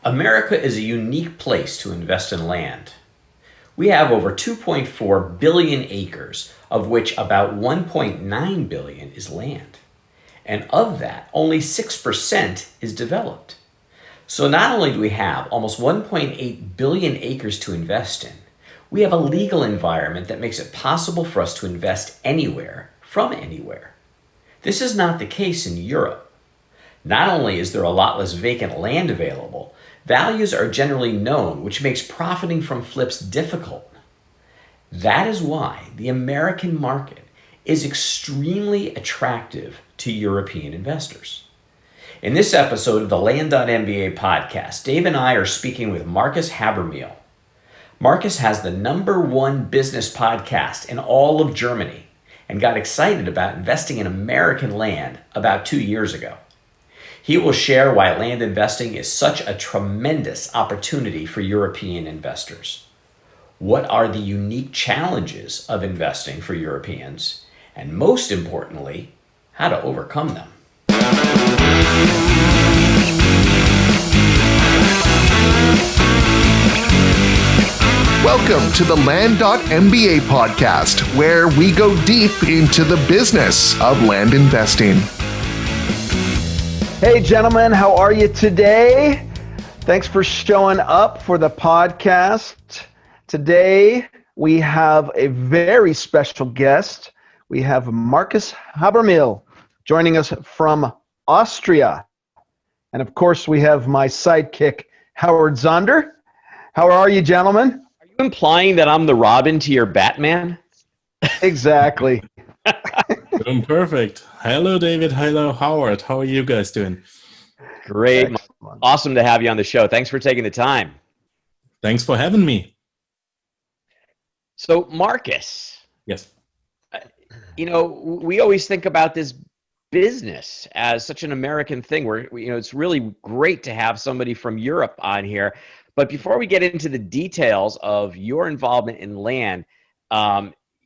America is a unique place to invest in land. We have over 2.4 billion acres, of which about 1.9 billion is land. And of that, only 6% is developed. So not only do we have almost 1.8 billion acres to invest in, we have a legal environment that makes it possible for us to invest anywhere, from anywhere. This is not the case in Europe. Not only is there a lot less vacant land available, values are generally known, which makes profiting from flips difficult. That is why the American market is extremely attractive to European investors. In this episode of the Land.MBA Podcast, Dave and I are speaking with Markus Habermehl. Markus has the #1 business podcast in all of Germany and got excited about investing in American land about 2 years ago. He will share why land investing is such a tremendous opportunity for European investors. What are the unique challenges of investing for Europeans? And most importantly, how to overcome them. Welcome to the Land.MBA Podcast, where we go deep into the business of land investing. Hey gentlemen, how are you today? Thanks for showing up for the podcast. Today we have a very special guest. We have Markus Habermehl joining us from Austria. And of course we have my sidekick, Howard Zonder. How are you, gentlemen? Are you implying that I'm the Robin to your Batman? Exactly. Doing perfect. Hello, David. Hello, Howard. How are you guys doing? Great. Excellent. Awesome to have you on the show. Thanks for taking the time. Thanks for having me. So, Markus. Yes. We always think about this business as such an American thing where, it's really great to have somebody from Europe on here. But before we get into the details of your involvement in land,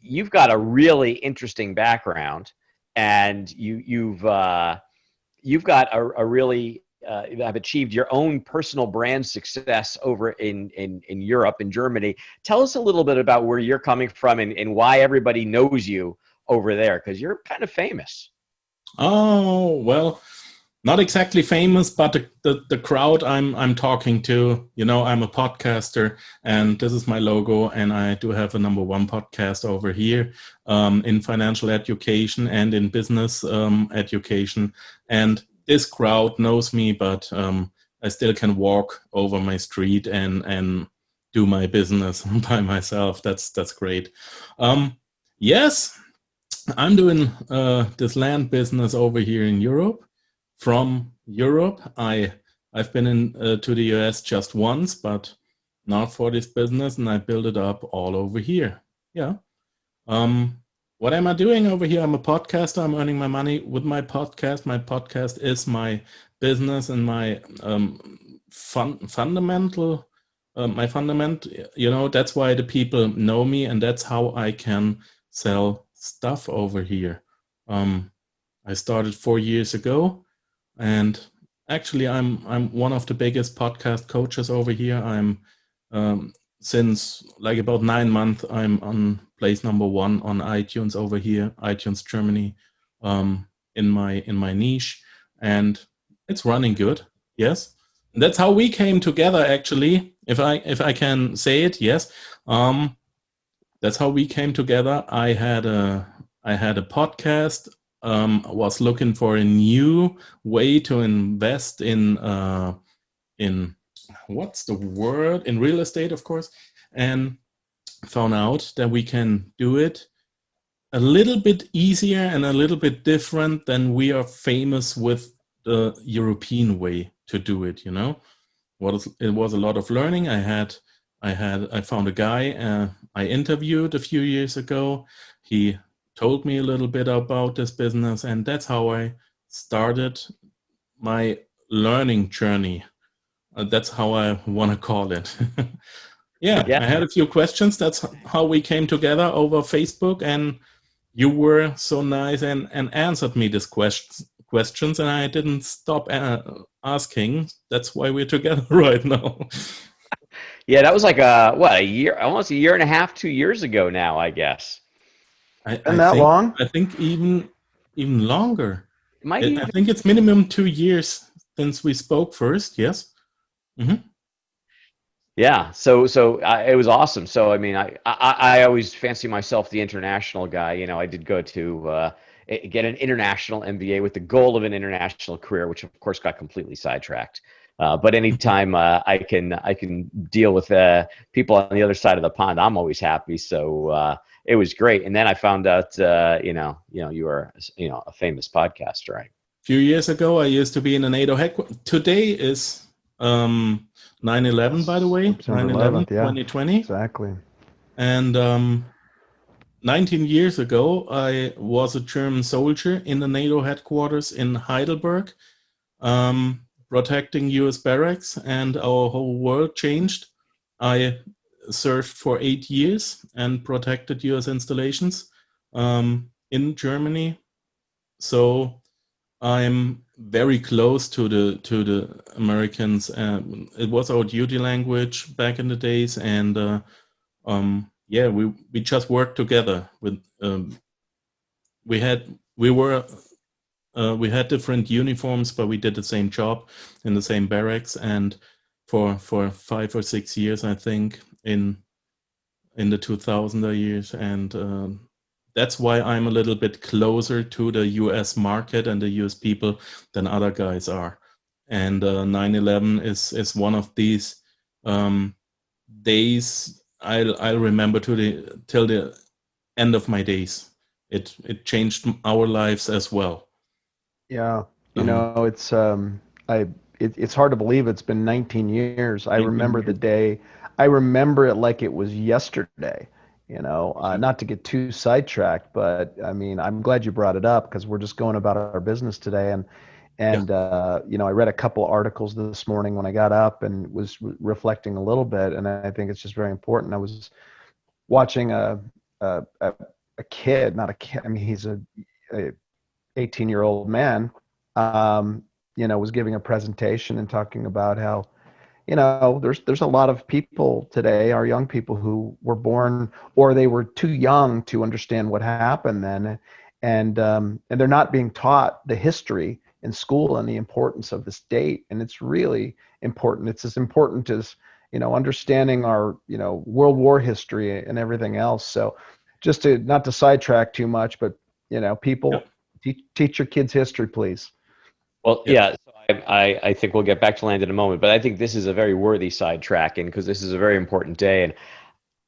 you've got a really interesting background, and you've got a really have achieved your own personal brand success over in Europe, in Germany. Tell us a little bit about where you're coming from and why everybody knows you over there, because you're kind of famous. Oh, well, not exactly famous, but the crowd I'm talking to, I'm a podcaster, and this is my logo, and I do have a #1 podcast over here in financial education and in business education. And this crowd knows me, but I still can walk over my street and do my business by myself. That's great. Yes, I'm doing this land business over here in Europe. From Europe, I've been to the US just once, but not for this business, and I built it up all over here. Yeah. What am I doing over here? I'm a podcaster. I'm earning my money with my podcast. My podcast is my business and my fundamental. That's why the people know me, and that's how I can sell stuff over here. I started 4 years ago. And actually, I'm one of the biggest podcast coaches over here. I'm since like about 9 months, I'm on place #1 on iTunes over here, iTunes Germany, in my niche, and it's running good. Yes, and that's how we came together. Actually, if I can say it, yes, that's how we came together. I had a podcast. Was looking for a new way to invest in what's the word? In real estate, of course, and found out that we can do it a little bit easier and a little bit different than we are famous with the European way to do it. It was a lot of learning. I found a guy I interviewed a few years ago. He told me a little bit about this business, and that's how I started my learning journey. That's how I want to call it. yeah, I had a few questions. That's how we came together over Facebook, and you were so nice and answered me this questions, and I didn't stop asking. That's why we're together right now. Yeah, that was like a year, almost a year and a half, 2 years ago now, I guess. Been that long? I think even longer. It might I think it's minimum 2 years since we spoke first. Yes. Mm-hmm. Yeah, so it was awesome. So I mean, I always fancy myself the international guy. You know, I did go to get an international MBA with the goal of an international career, which of course got completely sidetracked. But anytime I can deal with people on the other side of the pond, I'm always happy. So it was great. And then I found out, you were a famous podcaster, right? A few years ago, I used to be in the NATO headquarters. Today is 9/11, by the way, 9/11, yeah, 2020. Exactly. And 19 years ago, I was a German soldier in the NATO headquarters in Heidelberg, protecting US barracks, and our whole world changed. I served for 8 years and protected US installations in Germany. So I'm very close to the Americans. It was our duty language back in the days, and we just worked together. We had different uniforms, but we did the same job in the same barracks, and for 5 or 6 years, I think, in the 2000er years, and that's why I'm a little bit closer to the US market and the US people than other guys are. And 9/11 is one of these days I'll remember till the end of my days. It changed our lives as well. Yeah, it's hard to believe it's been 19 years. I remember the day. I remember it like it was yesterday. Not to get too sidetracked, but I mean, I'm glad you brought it up because we're just going about our business today. And I read a couple articles this morning when I got up and was reflecting a little bit. And I think it's just very important. I was watching a kid, not a kid. I mean, he's a 18-year-old man, was giving a presentation and talking about how, there's a lot of people today, our young people, who were born or they were too young to understand what happened then, and they're not being taught the history in school and the importance of this date. And it's really important. It's as important as understanding our World War history and everything else. So just not to sidetrack too much, but people, teach your kids history, please. Well, yeah. So I think we'll get back to land in a moment, but I think this is a very worthy sidetracking because this is a very important day. And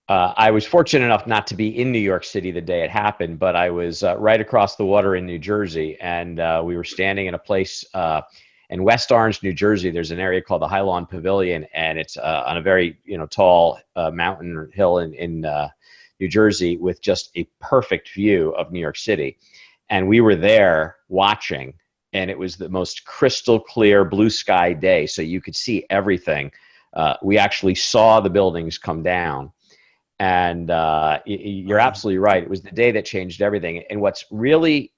I was fortunate enough not to be in New York City the day it happened, but I was right across the water in New Jersey, and we were standing in a place in West Orange, New Jersey. There's an area called the High Lawn Pavilion, and it's on a very tall mountain or hill in New Jersey with just a perfect view of New York City. And we were there watching, and it was the most crystal clear blue sky day, so you could see everything. We actually saw the buildings come down. And you're absolutely right. It was the day that changed everything. And what's really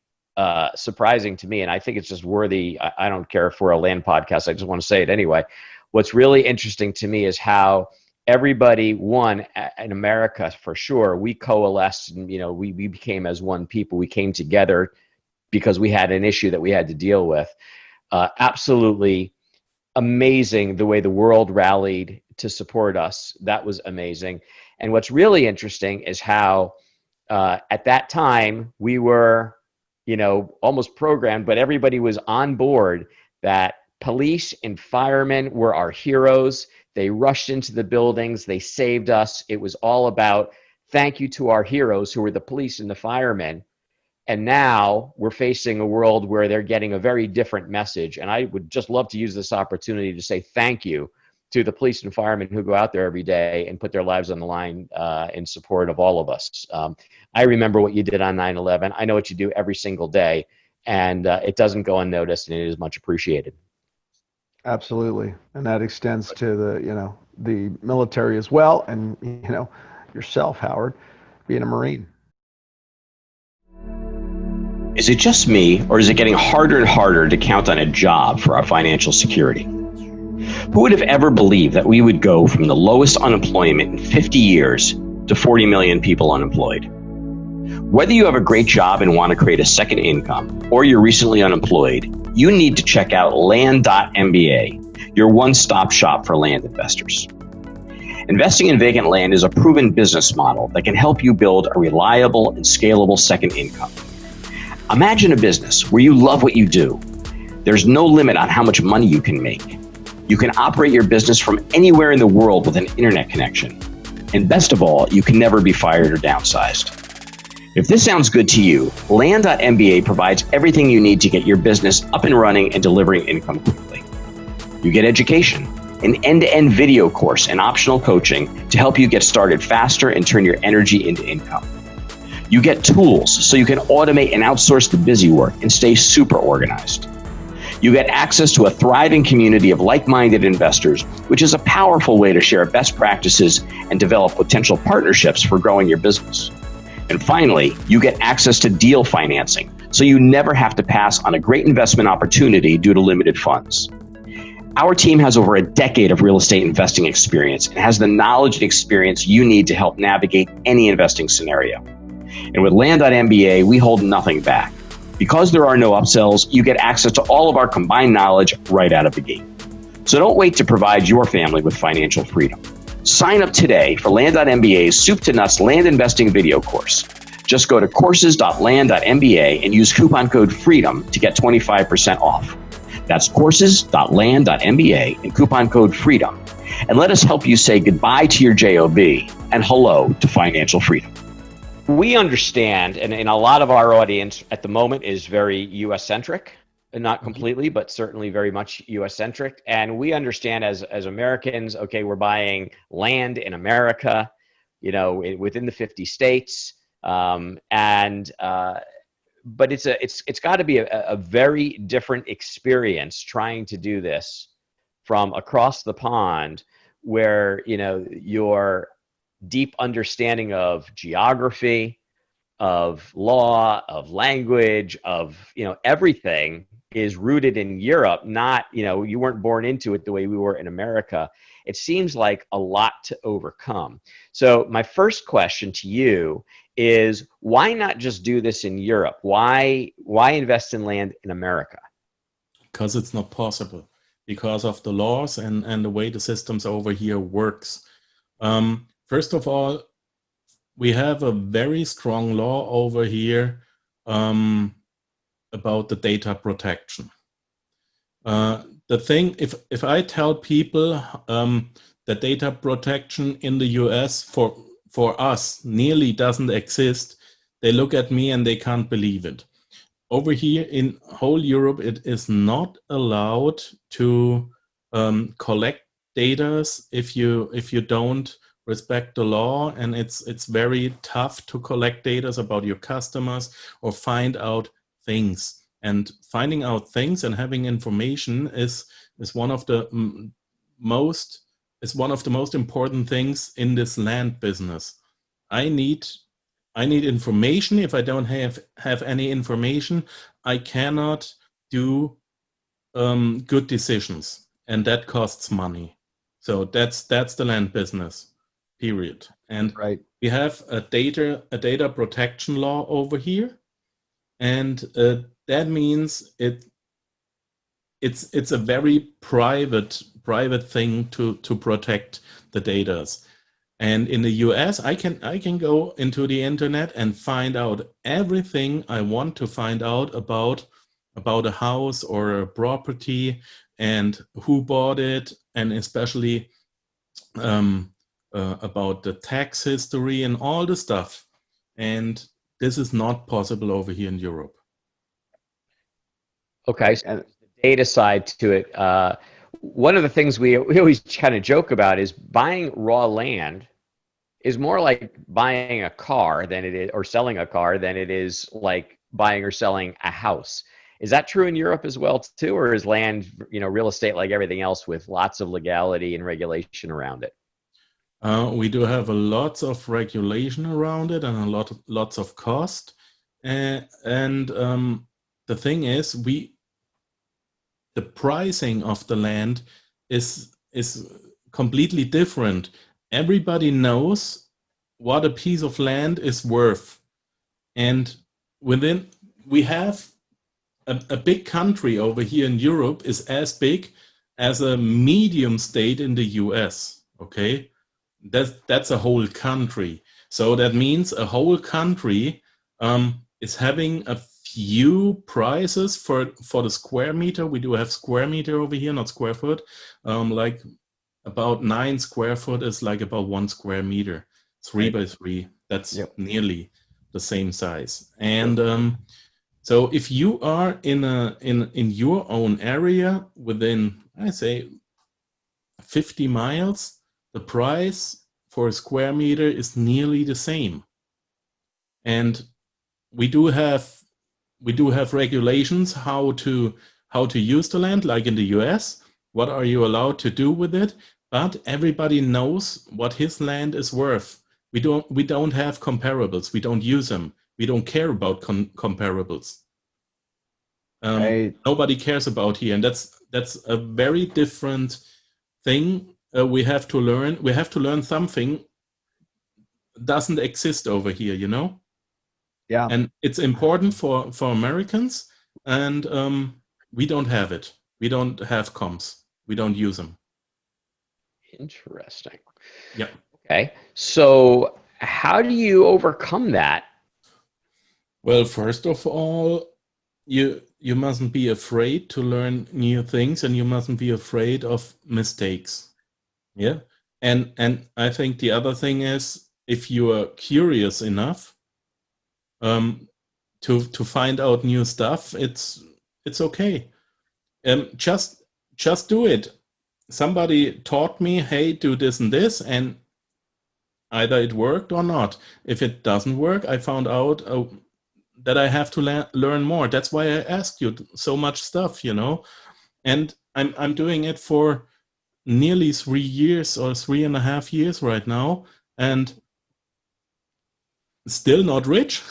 surprising to me, and I think it's just worthy, I don't care if we're a land podcast, I just want to say it anyway. What's really interesting to me is how everybody, in America for sure, we coalesced and, we became as one people. We came together because we had an issue that we had to deal with. Absolutely amazing the way the world rallied to support us. That was amazing. And what's really interesting is how at that time we were, almost programmed, but everybody was on board that police and firemen were our heroes. They rushed into the buildings. They saved us. It was all about thank you to our heroes who were the police and the firemen. And now we're facing a world where they're getting a very different message. And I would just love to use this opportunity to say thank you to the police and firemen who go out there every day and put their lives on the line in support of all of us. I remember what you did on 9/11. I know what you do every single day, and it doesn't go unnoticed, and it is much appreciated. Absolutely. And that extends to the military as well. And, yourself, Howard, being a Marine. Is it just me, or is it getting harder and harder to count on a job for our financial security? Who would have ever believed that we would go from the lowest unemployment in 50 years to 40 million people unemployed? Whether you have a great job and want to create a second income, or you're recently unemployed, you need to check out Land.MBA, your one-stop shop for land investors. Investing in vacant land is a proven business model that can help you build a reliable and scalable second income. Imagine a business where you love what you do. There's no limit on how much money you can make. You can operate your business from anywhere in the world with an internet connection. And best of all, you can never be fired or downsized. If this sounds good to you, Land.MBA provides everything you need to get your business up and running and delivering income quickly. You get education, an end-to-end video course and optional coaching to help you get started faster and turn your energy into income. You get tools so you can automate and outsource the busy work and stay super organized. You get access to a thriving community of like-minded investors, which is a powerful way to share best practices and develop potential partnerships for growing your business. And finally, you get access to deal financing, so you never have to pass on a great investment opportunity due to limited funds. Our team has over a decade of real estate investing experience and has the knowledge and experience you need to help navigate any investing scenario. And with Land.MBA, we hold nothing back. Because there are no upsells, you get access to all of our combined knowledge right out of the gate. So don't wait to provide your family with financial freedom. Sign up today for Land.MBA's Soup to Nuts Land Investing video course. Just go to courses.land.mba and use coupon code FREEDOM to get 25% off. That's courses.land.mba and coupon code FREEDOM. And let us help you say goodbye to your JOB and hello to financial freedom. We understand, and a lot of our audience at the moment is very US-centric, and not completely, but certainly very much US-centric. And we understand as Americans, okay, we're buying land in America, within the 50 states. But it's got to be a very different experience trying to do this from across the pond, where your deep understanding of geography, of law, of language, of everything is rooted in Europe. Not you weren't born into it the way we were in America. It seems like a lot to overcome. So my first question to you is, why not just do this in Europe? Why invest in land in America? Because it's not possible, because of the laws and the way the systems over here works. First of all, we have a very strong law over here about the data protection. The thing, if I tell people that data protection in the US for us nearly doesn't exist, they look at me and they can't believe it. Over here in whole Europe, it is not allowed to collect data if you don't respect the law, and it's very tough to collect data about your customers or find out things. And finding out things and having information is one of the most important things in this land business. I need information. If I don't have any information, I cannot do good decisions, and that costs money. So that's the land business. Period. And right. We have a data protection law over here, and that means it's a very private thing to protect the data. And in the US, I can go into the internet and find out everything I want to find out about a house or a property, and who bought it, and especially about the tax history and all the stuff. And this is not possible over here in Europe. Okay, and the data side to it, one of the things we always kind of joke about is buying raw land is more like buying a car than it is, or selling a car, than it is like buying or selling a house. Is that true in Europe as well too, or is land, real estate like everything else with lots of legality and regulation around it? We do have lots of regulation around it and lots of cost. and the thing is, the pricing of the land is completely different. Everybody knows what a piece of land is worth, and we have a big country over here in Europe is as big as a medium state in the US. Okay, that's a whole country. So that means a whole country is having a few prices for the square meter. We do have square meter over here, not square foot. Like about 9 square foot is like about 1 square meter, 3 by 3. That's nearly the same size. And so if you are in your own area within, I say, 50 miles, the price for a square meter is nearly the same. And we do have regulations how to use the land, like in the US. What are you allowed to do with it? But everybody knows what his land is worth. We don't have comparables. We don't use them. We don't care about comparables. Nobody cares about here, and that's a very different thing. We have to learn. We have to learn something doesn't exist over here, you know. Yeah. And it's important for Americans, and we don't have it. We don't have comps. We don't use them. Interesting. Yeah. Okay. So how do you overcome that? Well, first of all, you mustn't be afraid to learn new things, and you mustn't be afraid of mistakes. Yeah. And I think the other thing is, if you are curious enough to find out new stuff, it's okay. Just do it. Somebody taught me, hey, do this and this, and either it worked or not. If it doesn't work, I found out that I have to learn more. That's why I asked you so much stuff, you know. And I'm doing it for nearly 3 years or 3.5 years right now, and still not rich.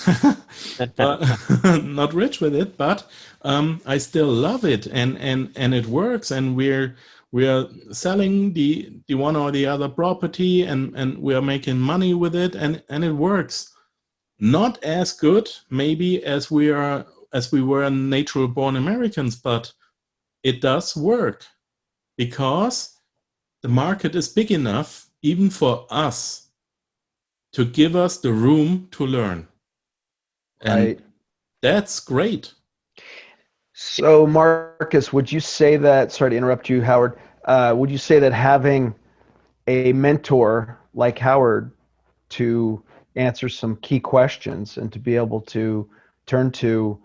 Not rich with it, but I still love it, and it works, and we're selling the one or the other property, and we are making money with it, and it works. Not as good maybe as we were natural born Americans, but it does work because the market is big enough even for us to give us the room to learn. And that's great. So Markus, would you say that, sorry to interrupt you, Howard, would you say that having a mentor like Howard to answer some key questions and to be able to turn to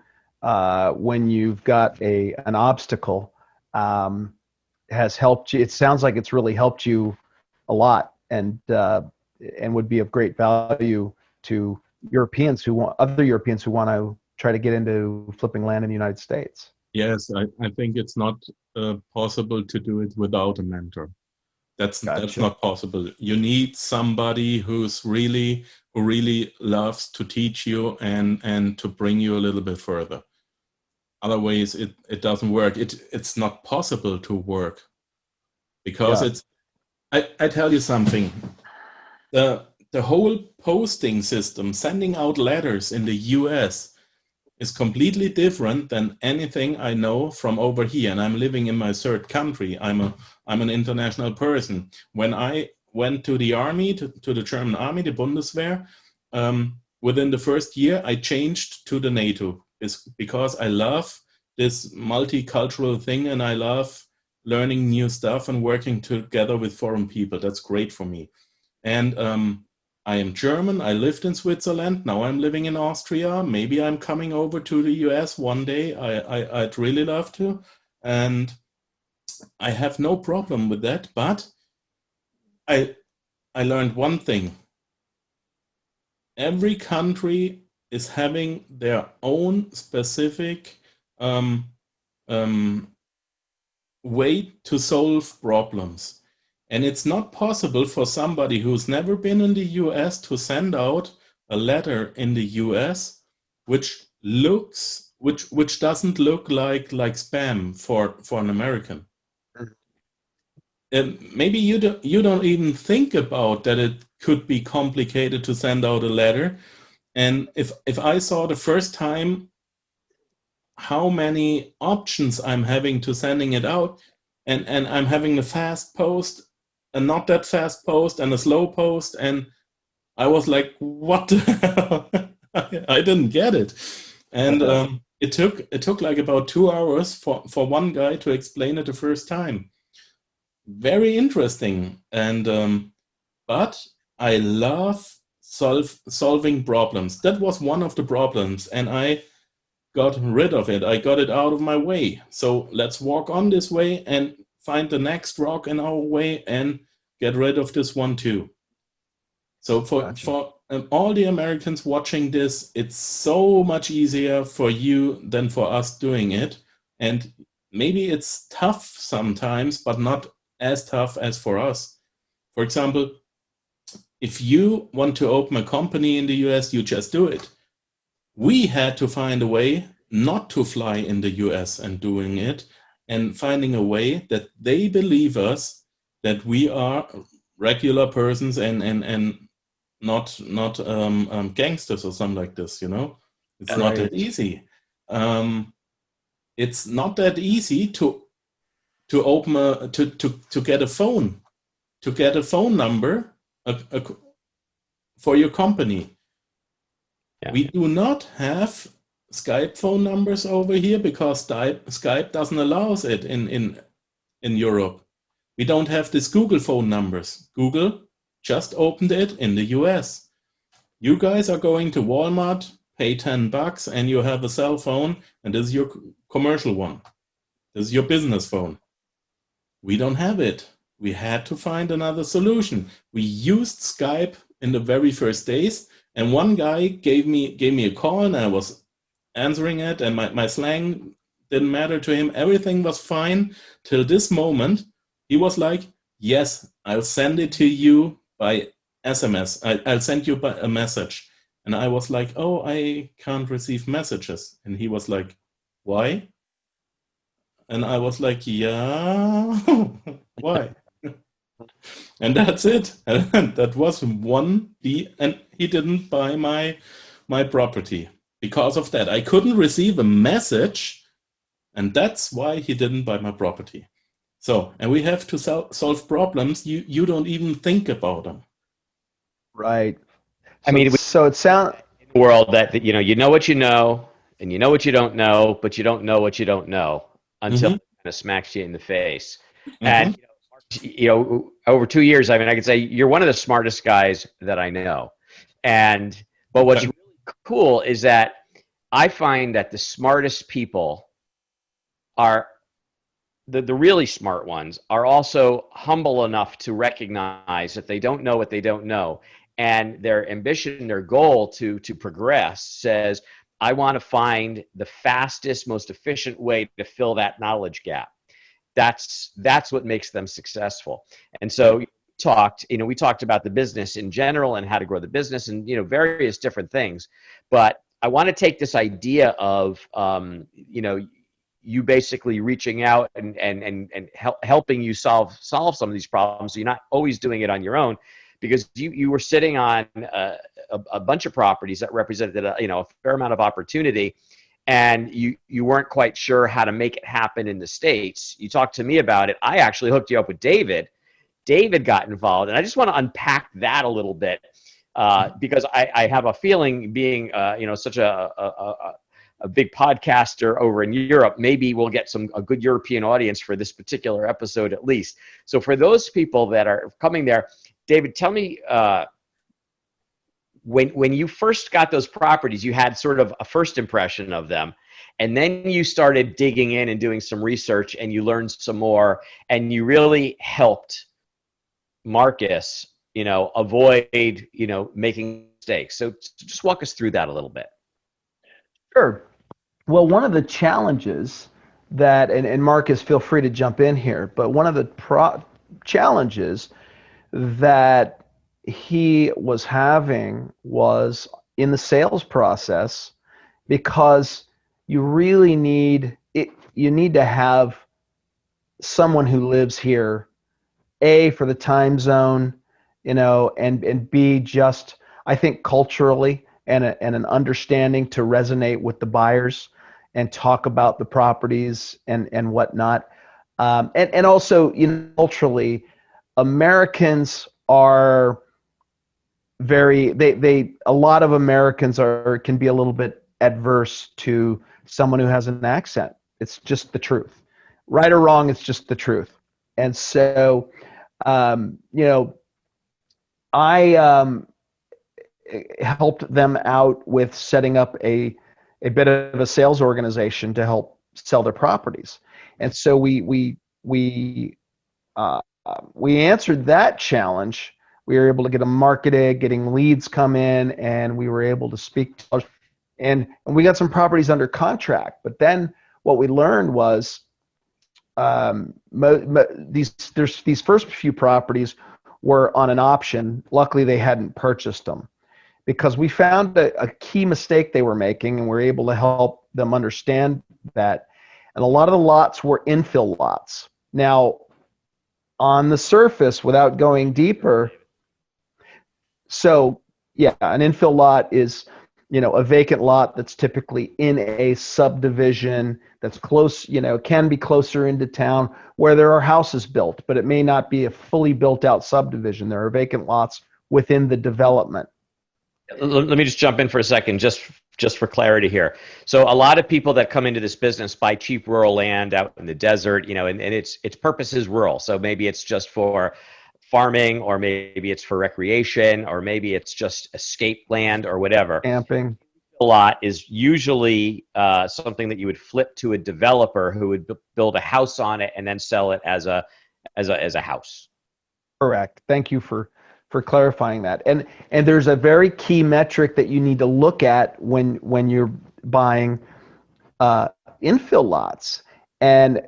when you've got an obstacle has helped you? It sounds like it's really helped you a lot, and would be of great value to other Europeans who want to try to get into flipping land in the United States. Yes, I think it's not possible to do it without a mentor. That's not possible. You need somebody who really loves to teach you and to bring you a little bit further. Otherwise, it doesn't work. It's not possible to work because I tell you something. The whole posting system, sending out letters in the US, is completely different than anything I know from over here. And I'm living in my third country. I'm an international person. When I went to the army, to the German army, the Bundeswehr, within the first year, I changed to the NATO. It's because I love this multicultural thing, and I love learning new stuff and working together with foreign people. That's great for me. And I am German. I lived in Switzerland. Now I'm living in Austria. Maybe I'm coming over to the US one day. I'd really love to. And I have no problem with that. But I learned one thing. Every country is having their own specific way to solve problems. And it's not possible for somebody who's never been in the US to send out a letter in the US which doesn't look like spam for an American. And maybe you don't even think about that it could be complicated to send out a letter. And if I saw the first time how many options I'm having to sending it out, and I'm having a fast post, and not that fast post, and a slow post, and I was like, what the hell? I didn't get it. And it took like about 2 hours for one guy to explain it the first time. Very interesting. And but I love solving problems. That was one of the problems, and I got rid of it. I got it out of my way. So let's walk on this way and find the next rock in our way and get rid of this one too. So for all the Americans watching this, it's so much easier for you than for us doing it. And maybe it's tough sometimes, but not as tough as for us. For example, if you want to open a company in the US, you just do it. We had to find a way not to fly in the US and doing it, and finding a way that they believe us, that we are regular persons and not gangsters or something like this, you know. It's not that easy. It's not that easy to open to get a phone number for your company. Yeah. We do not have Skype phone numbers over here because Skype doesn't allow it in Europe. We don't have these Google phone numbers. Google just opened it in the US. You guys are going to Walmart, pay $10, and you have a cell phone, and this is your commercial one. This is your business phone. We don't have it. We had to find another solution. We used Skype in the very first days, and one guy gave me a call, and I was answering it, and my slang didn't matter to him. Everything was fine till this moment. He was like, yes, I'll send it to you by SMS. I'll send you a message. And I was like, oh, I can't receive messages. And he was like, why? And I was like, yeah, why? And that's it. And that was and he didn't buy my property because of that. I couldn't receive a message, and that's why he didn't buy my property. So, and we have to solve problems. You don't even think about them. Right. I mean, so it sounds a world that you know what you know, and you know what you don't know, but you don't know what you don't know until it kind of smacks you in the face. And over 2 years, I mean, I could say you're one of the smartest guys that I know. But what's really cool is that I find that the smartest people are the really smart ones are also humble enough to recognize that they don't know what they don't know. And their ambition, their goal to progress says, I want to find the fastest, most efficient way to fill that knowledge gap. That's what makes them successful. And so we talked about the business in general and how to grow the business and, various different things. But I want to take this idea of, you basically reaching out and helping you solve some of these problems. So you're not always doing it on your own, because you were sitting on a bunch of properties that represented a fair amount of opportunity, and you weren't quite sure how to make it happen in the States. You talked to me about it. I actually hooked you up with David. David got involved, and I just want to unpack that a little bit because I have a feeling, being such a big podcaster over in Europe, maybe we'll get a good European audience for this particular episode at least. So for those people that are coming there, David, tell me, when you first got those properties, you had sort of a first impression of them, and then you started digging in and doing some research, and you learned some more, and you really helped Markus, avoid, making mistakes. So just walk us through that a little bit. Sure. Well, one of the challenges that, and Markus, feel free to jump in here, but one of the challenges that he was having was in the sales process. because you really need it. You need to have someone who lives here, A, for the time zone, and B, just, I think, culturally and an understanding to resonate with the buyers and talk about the properties and whatnot. And also, culturally, Americans are a lot of Americans can be a little bit adverse to someone who has an accent. It's just the truth. Right or wrong, it's just the truth. And so, I helped them out with setting up a bit of a sales organization to help sell their properties. And so we answered that challenge. We were able to get them marketed, getting leads come in, and we were able to speak to, and we got some properties under contract. But then what we learned was these first few properties were on an option. Luckily, they hadn't purchased them, because we found a key mistake they were making, and we're able to help them understand that. And a lot of the lots were infill lots. Now, on the surface, without going deeper, so yeah, an infill lot is, a vacant lot that's typically in a subdivision that's close, can be closer into town where there are houses built, but it may not be a fully built out subdivision. There are vacant lots within the development. Let me just jump in for a second, just for clarity here. So a lot of people that come into this business buy cheap rural land out in the desert, and its purpose is rural. So maybe it's just for farming, or maybe it's for recreation, or maybe it's just escape land or whatever. Camping. A lot is usually something that you would flip to a developer who would build a house on it and then sell it as a house. Correct. Thank you for clarifying that. And there's a very key metric that you need to look at when you're buying infill lots. And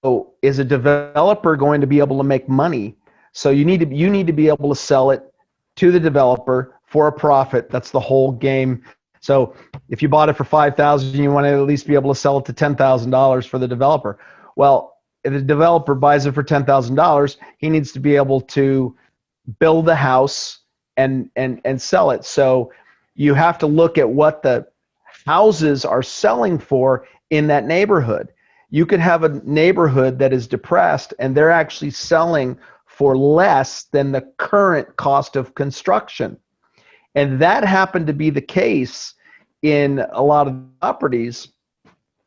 so, is a developer going to be able to make money? So you need to be able to sell it to the developer for a profit. That's the whole game. So if you bought it for $5,000, you want to at least be able to sell it to $10,000 for the developer. Well, if the developer buys it for $10,000, he needs to be able to build the house and sell it. So you have to look at what the houses are selling for in that neighborhood. You could have a neighborhood that is depressed and they're actually selling for less than the current cost of construction. And that happened to be the case in a lot of properties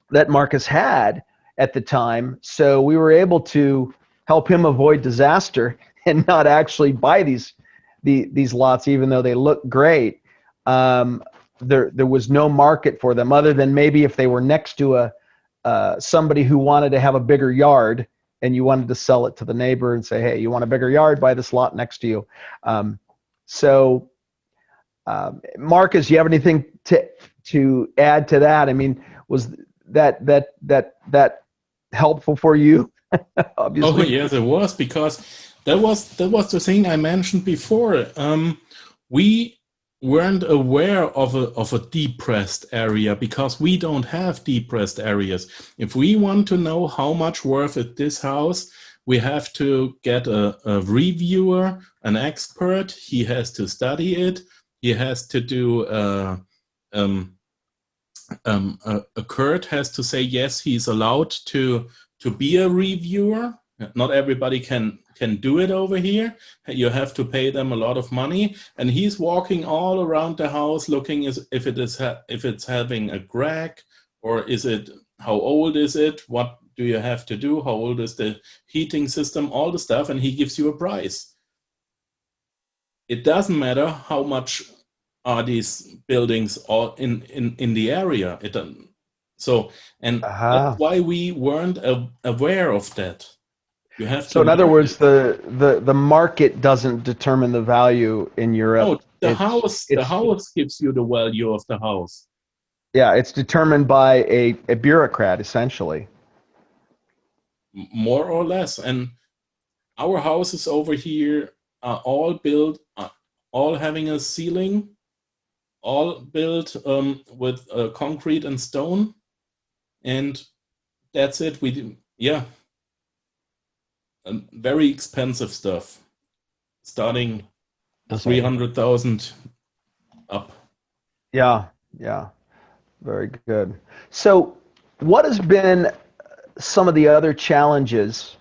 that Markus had at the time. So we were able to help him avoid disaster and not actually buy these lots, even though they look great. There was no market for them, other than maybe if they were next to somebody who wanted to have a bigger yard, and you wanted to sell it to the neighbor and say, hey, you want a bigger yard? Buy this lot next to you. Markus, you have anything to add to that? I mean, was that helpful for you? Obviously. Oh yes, it was, because that was the thing I mentioned before. We weren't aware of a depressed area, because we don't have depressed areas. If we want to know how much worth is this house, we have to get a reviewer, an expert. He has to study it. He has to do a Kurt has to say yes, he's allowed to be a reviewer. Not everybody can do it over here. You have to pay them a lot of money, and he's walking all around the house looking if it's having a crack, or how old is it, what do you have to do, how old is the heating system, all the stuff, and he gives you a price. It doesn't matter how much are these buildings all in the area. It doesn't. So, and that's why we weren't aware of that. You have to. So in other words, the market doesn't determine the value in Europe. No, the house gives you the value of the house. Yeah, it's determined by a bureaucrat, essentially. More or less. And our houses over here are all built, all having a ceiling all built with concrete and stone, and that's it. Very expensive stuff, starting 300,000 up. Yeah, yeah, very good. So, what has been some of the other challenges?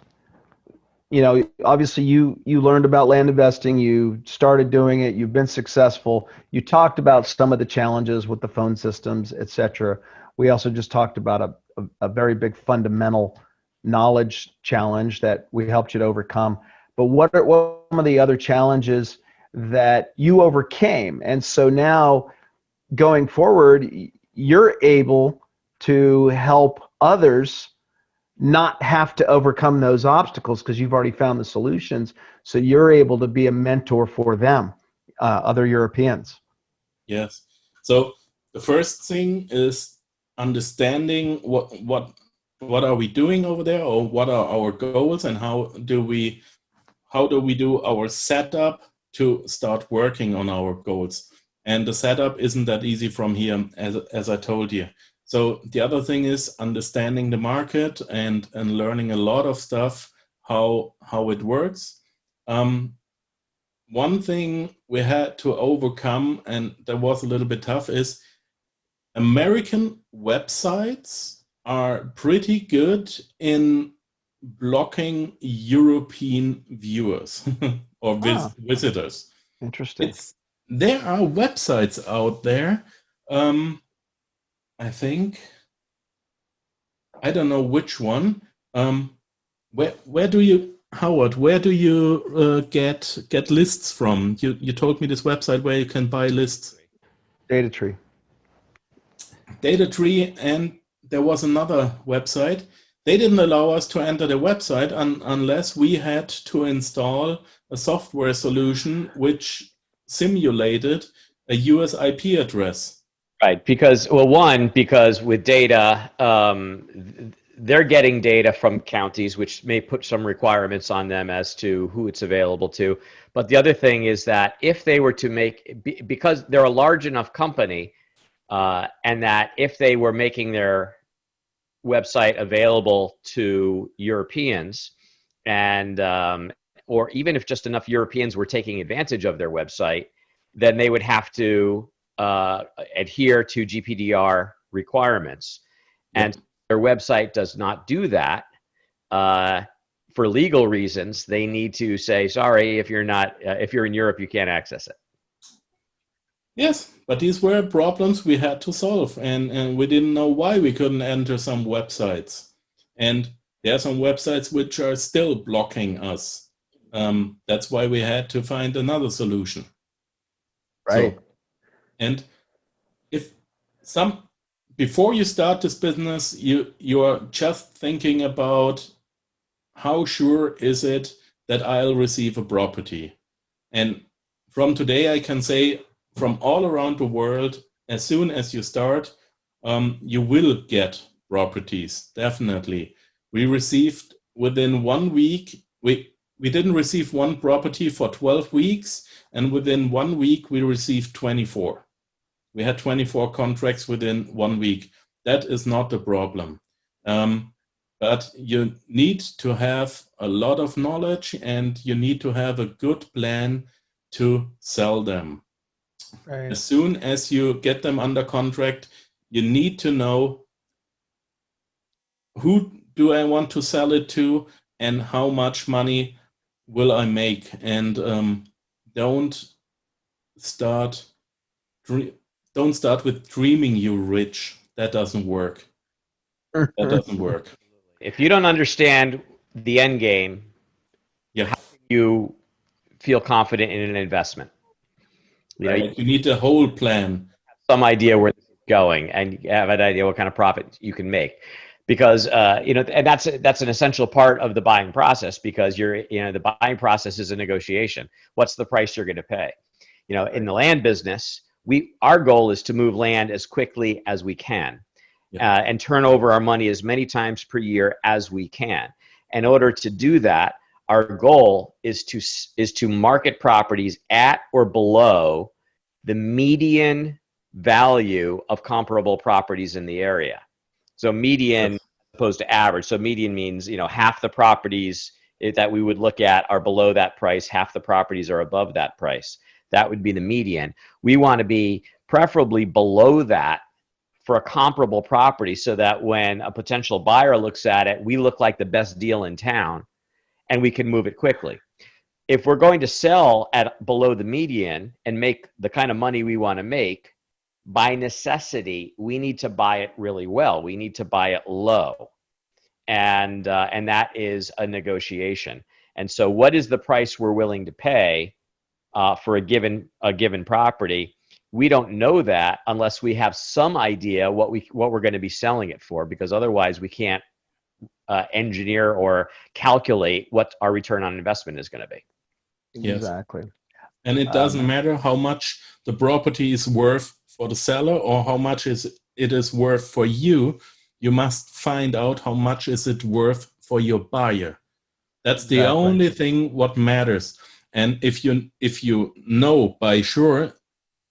Obviously you learned about land investing, you started doing it, you've been successful. You talked about some of the challenges with the phone systems, et cetera. We also just talked about a very big fundamental knowledge challenge that we helped you to overcome. But what are some of the other challenges that you overcame? And so now going forward, you're able to help others not have to overcome those obstacles because you've already found the solutions. So you're able to be a mentor for them, other Europeans. Yes. So the first thing is understanding what are we doing over there, or what are our goals, and how do we do our setup to start working on our goals. And the setup isn't that easy from here, as I told you. So the other thing is understanding the market and learning a lot of stuff, how it works. One thing we had to overcome, and that was a little bit tough, is American websites are pretty good in blocking European viewers or visitors. Interesting. There are websites out there. I think, I don't know which one. Where do you, Howard? Where do you get lists from? You told me this website where you can buy lists. DataTree, and there was another website. They didn't allow us to enter the website unless we had to install a software solution which simulated a US IP address. Right, because with data, they're getting data from counties, which may put some requirements on them as to who it's available to. But the other thing is that if they were to because they're a large enough company, and that if they were making their website available to Europeans, and or even if just enough Europeans were taking advantage of their website, then they would have to adhere to GDPR requirements. And their website does not do that. For legal reasons, they need to say, sorry, if you're in Europe, you can't access it. Yes, but these were problems we had to solve, and we didn't know why we couldn't enter some websites. And there are some websites which are still blocking us. That's why we had to find another solution. Right. So, and before you start this business, you are just thinking about how sure is it that I'll receive a property. And from today, I can say from all around the world, as soon as you start, you will get properties, definitely. We received within 1 week, we didn't receive one property for 12 weeks, and within 1 week, we received 24. We had 24 contracts within 1 week. That is not the problem. But you need to have a lot of knowledge, and you need to have a good plan to sell them. Right. As soon as you get them under contract, you need to know who do I want to sell it to and how much money will I make. And don't start with dreaming you rich. That doesn't work. That doesn't work. If you don't understand the end game, how can you feel confident in an investment? You need a whole plan. Some idea where this is going, and you have an idea what kind of profit you can make. Because and that's an essential part of the buying process, because the buying process is a negotiation. What's the price you're going to pay? In the land business, our goal is to move land as quickly as we can, and turn over our money as many times per year as we can. In order to do that, our goal is to market properties at or below the median value of comparable properties in the area. So median opposed to average. So median means, half the properties that we would look at are below that price, half the properties are above that price. That would be the median. We want to be preferably below that for a comparable property, so that when a potential buyer looks at it, we look like the best deal in town and we can move it quickly. If we're going to sell at below the median and make the kind of money we want to make, by necessity, we need to buy it really well. We need to buy it low. And that is a negotiation. And so what is the price we're willing to pay for a given property? We don't know that unless we have some idea what we're going to be selling it for, because otherwise we can't engineer or calculate what our return on investment is going to be. Yes. Exactly. And it doesn't matter how much the property is worth for the seller or how much it is worth for you. You must find out how much is it worth for your buyer. That's the only thing what matters. And if you know by sure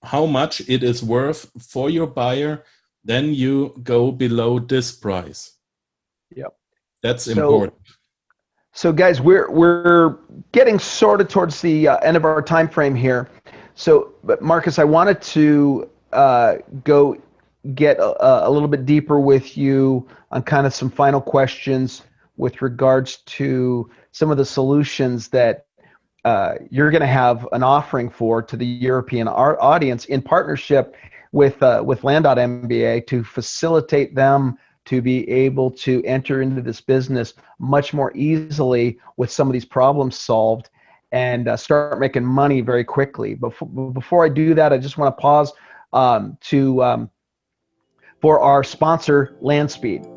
how much it is worth for your buyer, then you go below this price. Yep. That's important. So guys, we're getting sort of towards the end of our time frame here. So, but Markus, I wanted to go get a little bit deeper with you on kind of some final questions with regards to some of the solutions that you're going to have an offering for to the European audience in partnership with Land.MBA to facilitate them to be able to enter into this business much more easily with some of these problems solved and start making money very quickly. Before I do that, I just want to pause for our sponsor, LandSpeed.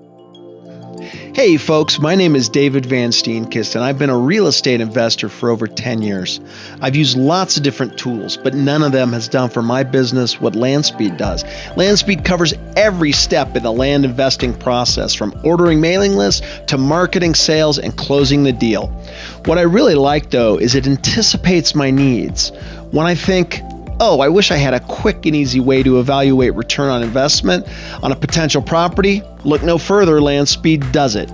Hey folks, my name is David Van Steenkist, and I've been a real estate investor for over 10 years. I've used lots of different tools, but none of them has done for my business what LandSpeed does. LandSpeed covers every step in the land investing process, from ordering mailing lists to marketing, sales, and closing the deal. What I really like, though, is it anticipates my needs. When I think, oh, I wish I had a quick and easy way to evaluate return on investment on a potential property, look no further, LandSpeed does it.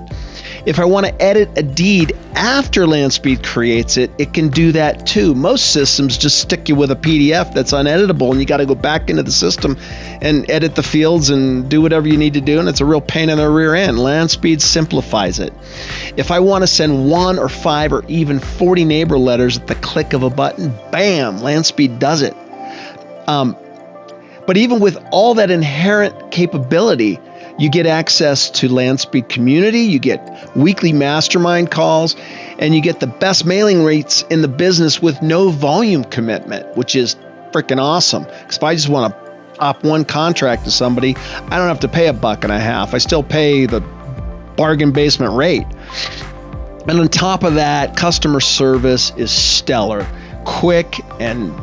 If I want to edit a deed after LandSpeed creates it, it can do that too. Most systems just stick you with a PDF that's uneditable, and you got to go back into the system and edit the fields and do whatever you need to do, and it's a real pain in the rear end. LandSpeed simplifies it. If I want to send 1 or 5 or even 40 neighbor letters at the click of a button, bam, LandSpeed does it. But even with all that inherent capability, you get access to LandSpeed Community, you get weekly mastermind calls, and you get the best mailing rates in the business with no volume commitment, which is freaking awesome. Because if I just want to op one contract to somebody, I don't have to pay $1.50. I still pay the bargain basement rate. And on top of that, customer service is stellar, quick, and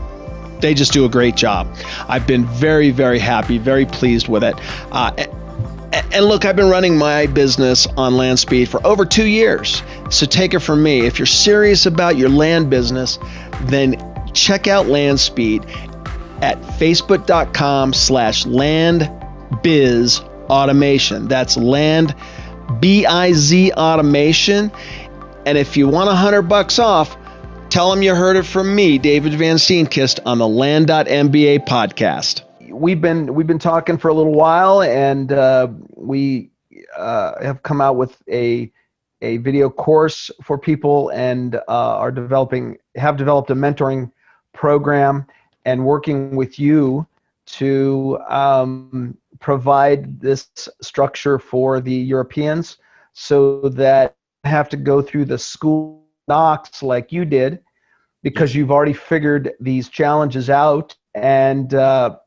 they just do a great job. I've been very, very happy, very pleased with it. And look, I've been running my business on LandSpeed for over 2 years. So take it from me. If you're serious about your land business, then check out LandSpeed at facebook.com/landbizautomation. That's land, B-I-Z automation. And if you want $100 off, tell them you heard it from me, David Van Steenkist, on the Land.MBA podcast. We've been talking for a little while, and we have come out with a video course for people, and have developed a mentoring program, and working with you to provide this structure for the Europeans, so that they have to go through the school knocks like you did, because you've already figured these challenges out, and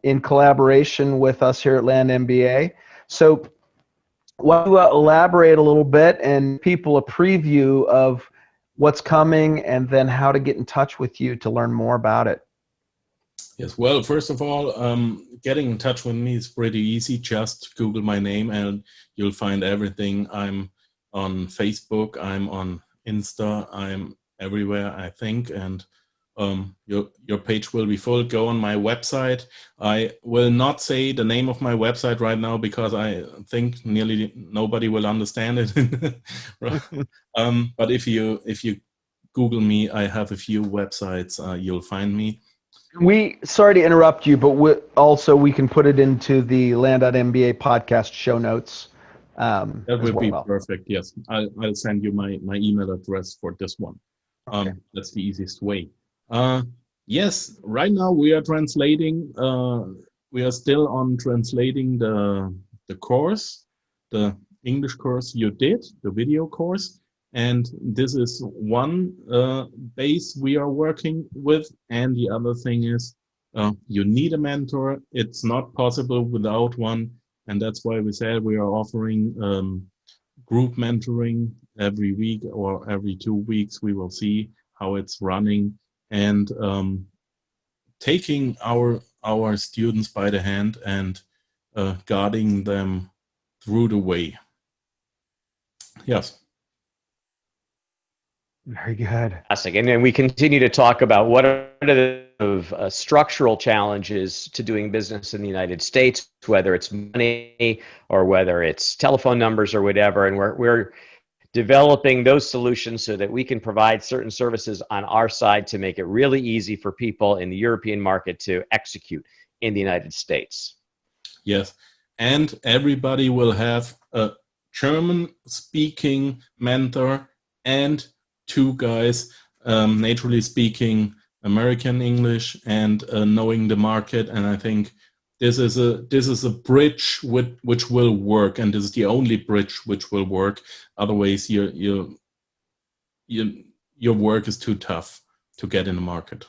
in collaboration with us here at Land.MBA. So why don't you elaborate a little bit and people a preview of what's coming, and then how to get in touch with you to learn more about it? Yes, well, first of all, getting in touch with me is pretty easy. Just Google my name and you'll find everything. I'm on Facebook, I'm on Insta, I'm everywhere, I think, and your page will be full. Go on my website. I will not say the name of my website right now because I think nearly nobody will understand it. But if you Google me, I have a few websites. You'll find me. Sorry to interrupt you, but we can put it into the Land.MBA podcast show notes. That would be perfect. Yes, I'll send you my email address for this one. Okay. That's the easiest way. Yes, right now we are translating. We are still on translating the course, the English course you did, the video course, and this is one base we are working with. And the other thing is, you need a mentor. It's not possible without one, and that's why we said we are offering group mentoring every week or every 2 weeks. We will see how it's running. And taking our students by the hand and guiding them through the way. Yes. Very good. Fantastic. And then we continue to talk about what are the structural challenges to doing business in the United States, whether it's money or whether it's telephone numbers or whatever. And we're developing those solutions so that we can provide certain services on our side to make it really easy for people in the European market to execute in the United States. Yes. And everybody will have a German-speaking mentor and 2 guys naturally speaking American English and knowing the market. And I think this is a bridge which will work, and this is the only bridge which will work. Otherwise, your work is too tough to get in the market.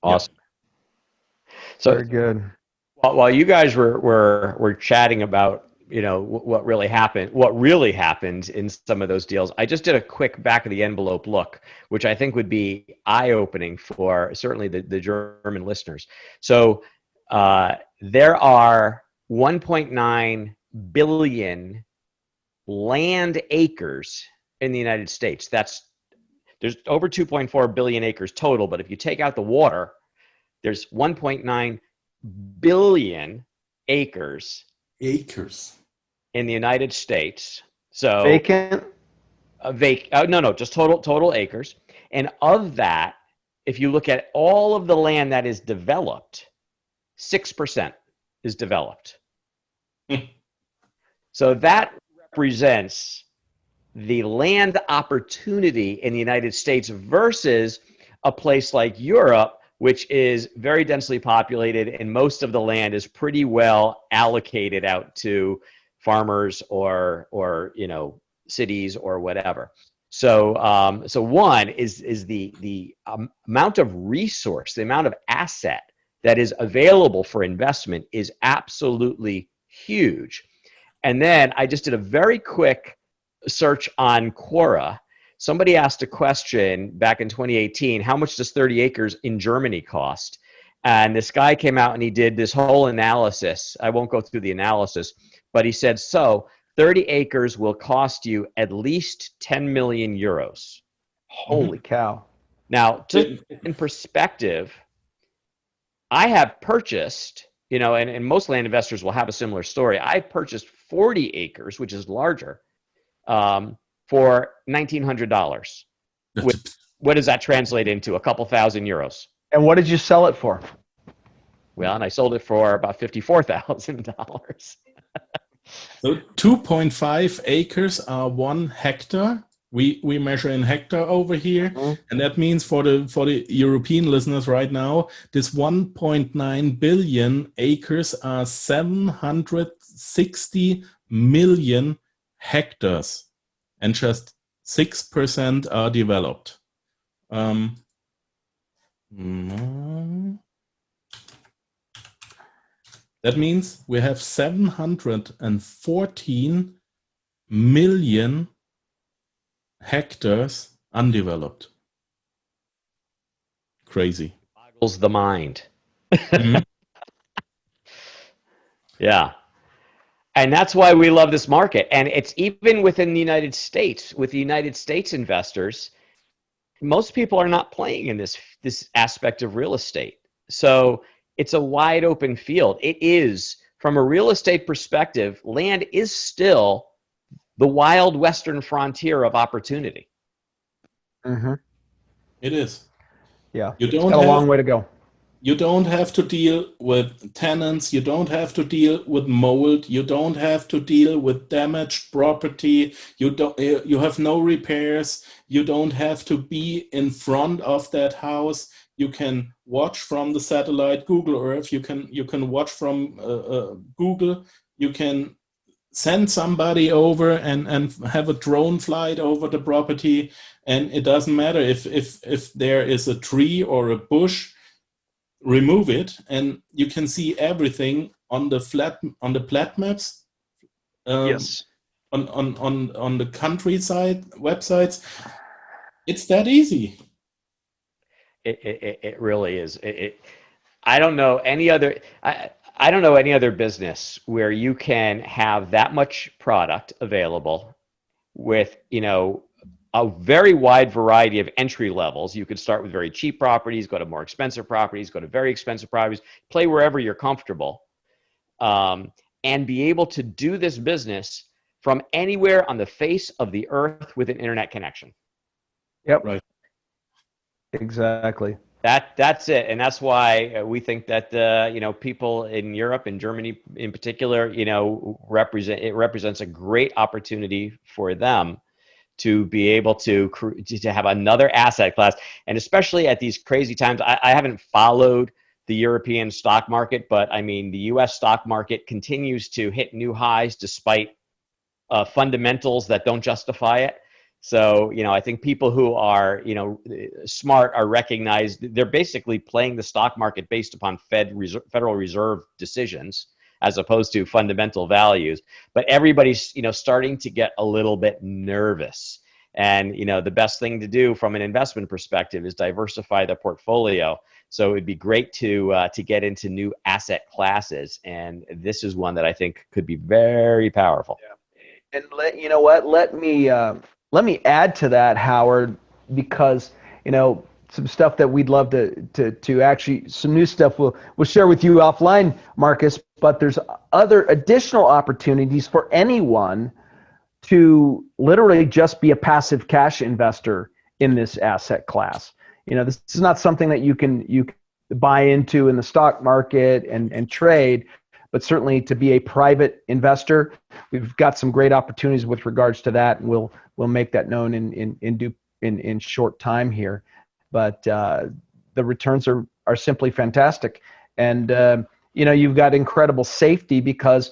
Awesome. Yeah. So very good. While you guys were chatting about what really happened in some of those deals, I just did a quick back of the envelope look, which I think would be eye-opening for certainly the German listeners. So there are 1.9 billion land acres in the United States. There's over 2.4 billion acres total, but if you take out the water, there's 1.9 billion acres in the United States. So vacant? No, just total acres. And of that, if you look at all of the land that is developed, 6% is developed. So that represents the land opportunity in the United States versus a place like Europe, which is very densely populated, and most of the land is pretty well allocated out to farmers or cities or whatever. So so one is the amount of resource, the amount of asset that is available for investment is absolutely huge. And then I just did a very quick search on Quora. Somebody asked a question back in 2018, how much does 30 acres in Germany cost? And this guy came out and he did this whole analysis. I won't go through the analysis, but he said, so 30 acres will cost you at least 10 million euros. Holy cow. Now, just in perspective, I have purchased, and most land investors will have a similar story. I purchased 40 acres, which is larger, for $1,900. What does that translate into? A couple thousand euros. And what did you sell it for? Well, and I sold it for about $54,000. So 2.5 acres are 1 hectare. We measure in hectare over here, and that means for the European listeners right now, this 1.9 billion acres are 760 million hectares. And just 6% are developed. That means we have 714 million hectares undeveloped. Crazy. Boggles the mind. Mm-hmm. Yeah. And that's why we love this market. And it's even within the United States, with the United States investors, most people are not playing in this aspect of real estate. So it's a wide open field. It is, from a real estate perspective, land is still the wild western frontier of opportunity. Mm-hmm. It is. Yeah, You it's don't got a have long way to go. You don't have to deal with tenants. You don't have to deal with mold. You don't have to deal with damaged property. You have no repairs. You don't have to be in front of that house. You can watch from the satellite Google Earth. You can watch from Google. You can send somebody over and have a drone flight over the property, and it doesn't matter if there is a tree or a bush. Remove it, and you can see everything on the plat maps. Yes. On the countryside websites. It's that easy. It really is. I don't know any other. I don't know any other business where you can have that much product available with, a very wide variety of entry levels. You could start with very cheap properties, go to more expensive properties, go to very expensive properties, play wherever you're comfortable, and be able to do this business from anywhere on the face of the earth with an internet connection. Yep. Right. Exactly. That's it, and that's why we think that people in Europe and Germany in particular, represents a great opportunity for them to be able to have another asset class. And especially at these crazy times, I haven't followed the European stock market, but I mean, the US stock market continues to hit new highs despite fundamentals that don't justify it. So, I think people who are, smart are recognized. They're basically playing the stock market based upon Federal Reserve decisions, as opposed to fundamental values. But everybody's, starting to get a little bit nervous. And, the best thing to do from an investment perspective is diversify the portfolio. So it'd be great to get into new asset classes. And this is one that I think could be very powerful. Yeah. And you know what? Let me add to that, Howard, because, some stuff that we'd love to actually, some new stuff we'll share with you offline, Marcus, but there's other additional opportunities for anyone to literally just be a passive cash investor in this asset class. This is not something that you can buy into in the stock market and trade, but certainly to be a private investor, we've got some great opportunities with regards to that, and we'll make that known in short time here. But the returns are simply fantastic, and you've got incredible safety, because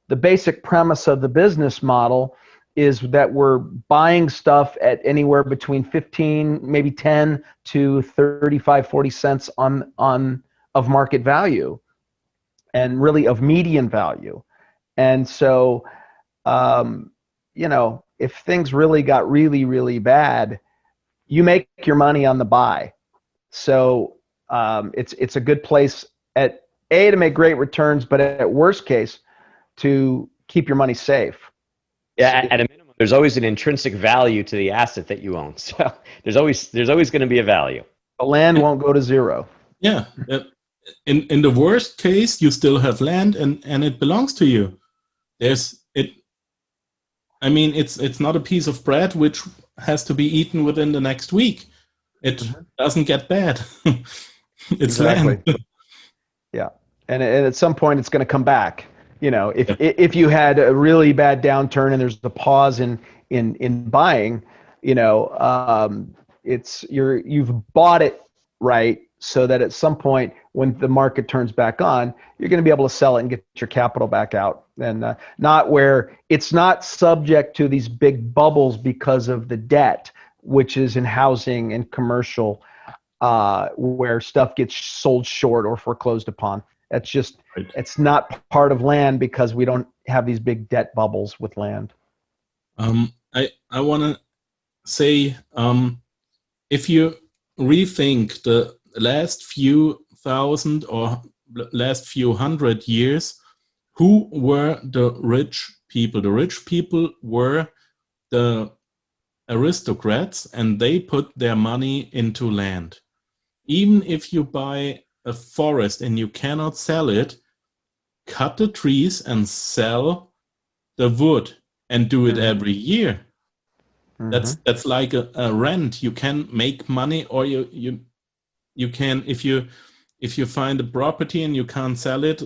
the basic premise of the business model is that we're buying stuff at anywhere between 15, maybe 10 to 35, 40 cents of market value, and really of median value. And so, if things really got really, really bad, you make your money on the buy. So it's a good place to make great returns, but at worst case, to keep your money safe. Yeah, at a minimum, there's always an intrinsic value to the asset that you own. So there's always going to be a value. The land won't go to zero. Yeah. In the worst case, you still have land, and it belongs to you. It's not a piece of bread which has to be eaten within the next week. It doesn't get bad. It's exactly. land. Yeah, and at some point it's going to come back. If you had a really bad downturn and there's a pause in buying, you've bought it right, so that at some point when the market turns back on, you're going to be able to sell it and get your capital back out, and not where it's not subject to these big bubbles because of the debt, which is in housing and commercial, where stuff gets sold short or foreclosed upon. That's just, it's not part of land, because we don't have these big debt bubbles with land. I want to say, if you rethink the last few thousand or last few hundred years, who were the rich people? The rich people were the aristocrats, and they put their money into land. Even if you buy a forest and you cannot sell it, cut the trees and sell the wood and do it every year. That's like a rent. You can make money, or you can, if you find a property and you can't sell it,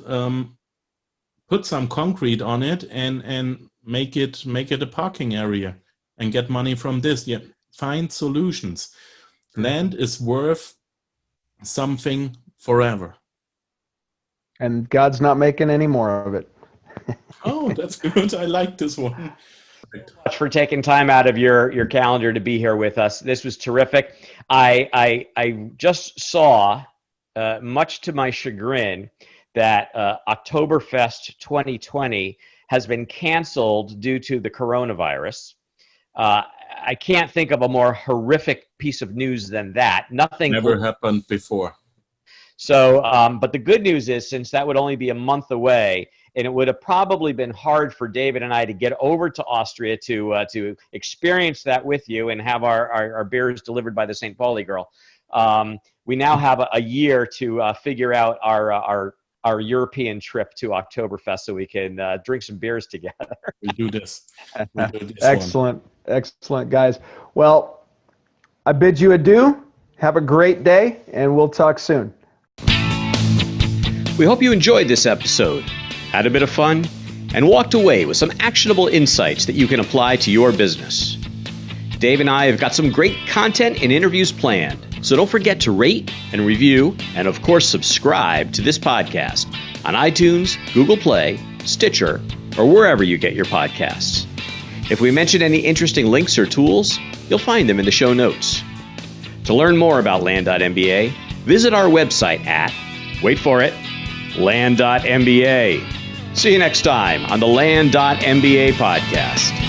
put some concrete on it and make it a parking area and get money from this. Yeah, find solutions. Land is worth something forever. And God's not making any more of it. Oh, that's good. I like this one. Much for taking time out of your calendar to be here with us. This was terrific. I just saw, much to my chagrin, that Oktoberfest 2020 has been canceled due to the coronavirus. I can't think of a more horrific piece of news than that. Nothing never happened before. So, but the good news is, since that would only be a month away, and it would have probably been hard for David and I to get over to Austria to experience that with you and have our beers delivered by the St. Pauli girl. We now have a year to figure out our European trip to Oktoberfest so we can drink some beers together. We do this. Excellent. Excellent, guys. Well, I bid you adieu. Have a great day, and we'll talk soon. We hope you enjoyed this episode, had a bit of fun, and walked away with some actionable insights that you can apply to your business. Dave and I have got some great content and interviews planned, so don't forget to rate and review, and of course subscribe to this podcast on iTunes, Google Play, Stitcher, or wherever you get your podcasts. If we mention any interesting links or tools, you'll find them in the show notes. To learn more about Land.MBA, visit our website at, wait for it, Land.MBA. See you next time on the Land.MBA podcast.